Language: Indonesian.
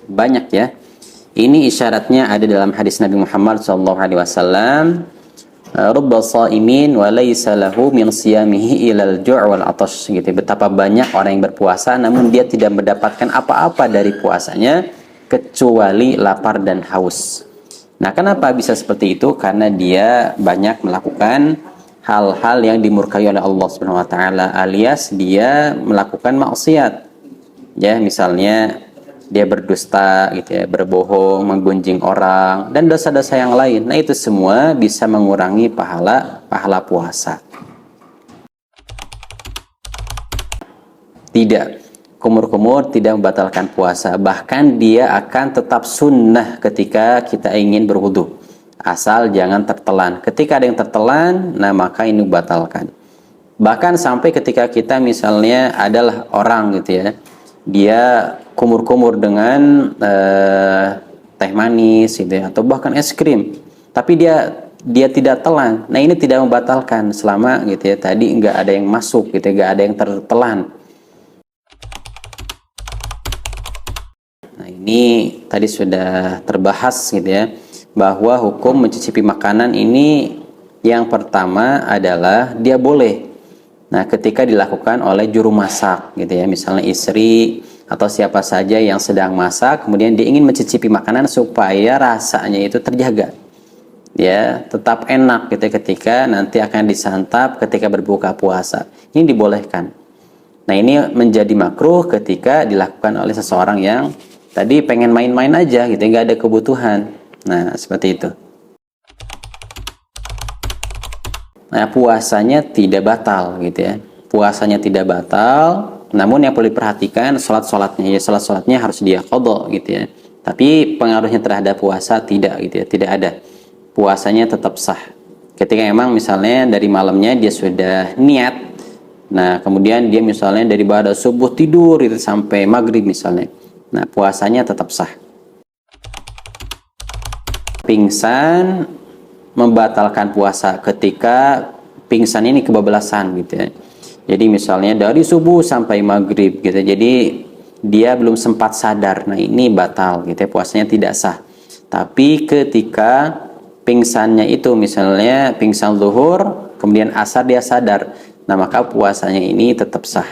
banyak ya. Ini isyaratnya ada dalam hadis Nabi Muhammad SAW. Rubba sha'imin wa laysa lahu min siyamihi ilal ju' wal 'atash gitu. Betapa banyak orang yang berpuasa namun dia tidak mendapatkan apa-apa dari puasanya kecuali lapar dan haus. Nah, kenapa bisa seperti itu? Karena dia banyak melakukan hal-hal yang dimurkai oleh Allah Subhanahu wa taala, alias dia melakukan maksiat. Ya, misalnya dia berdusta gitu ya, berbohong, menggunjing orang dan dosa-dosa yang lain. Nah, itu semua bisa mengurangi pahala puasa. Tidak, kumur-kumur tidak membatalkan puasa, bahkan dia akan tetap sunnah ketika kita ingin berwudu, asal jangan tertelan. Ketika ada yang tertelan, nah maka ini batalkan. Bahkan sampai ketika kita misalnya adalah orang gitu ya, dia kumur-kumur dengan teh manis gitu ya, atau bahkan es krim, tapi dia tidak telan. Nah, ini tidak membatalkan selama gitu ya tadi nggak ada yang masuk gitu ya, nggak ada yang tertelan. Nah, ini tadi sudah terbahas gitu ya, bahwa hukum mencicipi makanan ini yang pertama adalah dia boleh. Nah, ketika dilakukan oleh juru masak gitu ya, misalnya istri atau siapa saja yang sedang masak, kemudian dia ingin mencicipi makanan supaya rasanya itu terjaga, ya, tetap enak gitu ya, ketika nanti akan disantap ketika berbuka puasa. Ini dibolehkan. Nah, ini menjadi makruh ketika dilakukan oleh seseorang yang tadi pengen main-main aja gitu, nggak ada kebutuhan. Nah, seperti itu. Nah, puasanya tidak batal gitu ya. Puasanya tidak batal, namun yang perlu diperhatikan sholat-sholatnya. Ya, sholat-sholatnya harus dia qadha gitu ya. Tapi pengaruhnya terhadap puasa tidak gitu ya, tidak ada. Puasanya tetap sah. Ketika emang misalnya dari malamnya dia sudah niat, nah kemudian dia misalnya dari pada subuh tidur itu sampai maghrib misalnya, nah puasanya tetap sah. Pingsan membatalkan puasa ketika pingsan ini kebablasan gitu ya. Jadi misalnya dari subuh sampai maghrib gitu, jadi dia belum sempat sadar, nah ini batal gitu ya, puasanya tidak sah. Tapi ketika pingsannya itu misalnya pingsan zuhur kemudian asar dia sadar, nah maka puasanya ini tetap sah.